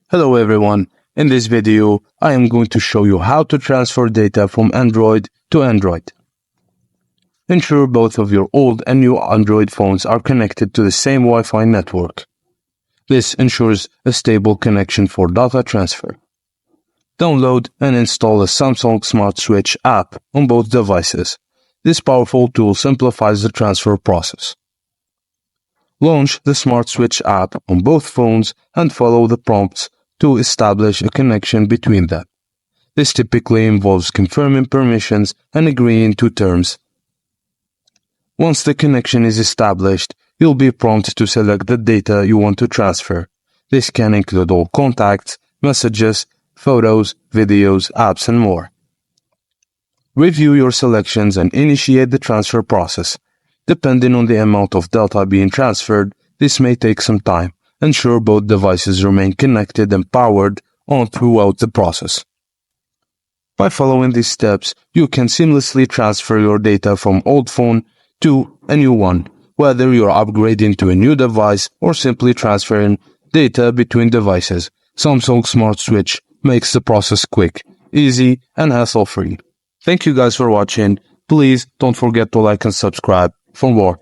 Hello everyone, in this video I am going to show you how to transfer data from Android to Android. Ensure both of your old and new Android phones are connected to the same Wi-Fi network. This ensures a stable connection for data transfer. Download and install a Samsung Smart Switch app on both devices. This powerful tool simplifies the transfer process. Launch the Smart Switch app on both phones and follow the prompts to establish a connection between them. This typically involves confirming permissions and agreeing to terms. Once the connection is established, you'll be prompted to select the data you want to transfer. This can include all contacts, messages, photos, videos, apps, and more. Review your selections and initiate the transfer process. Depending on the amount of data being transferred, this may take some time. Ensure both devices remain connected and powered on throughout the process. By following these steps, you can seamlessly transfer your data from old phone to a new one, whether you're upgrading to a new device or simply transferring data between devices. Samsung Smart Switch makes the process quick, easy, and hassle-free. Thank you guys for watching. Please don't forget to like and subscribe for more.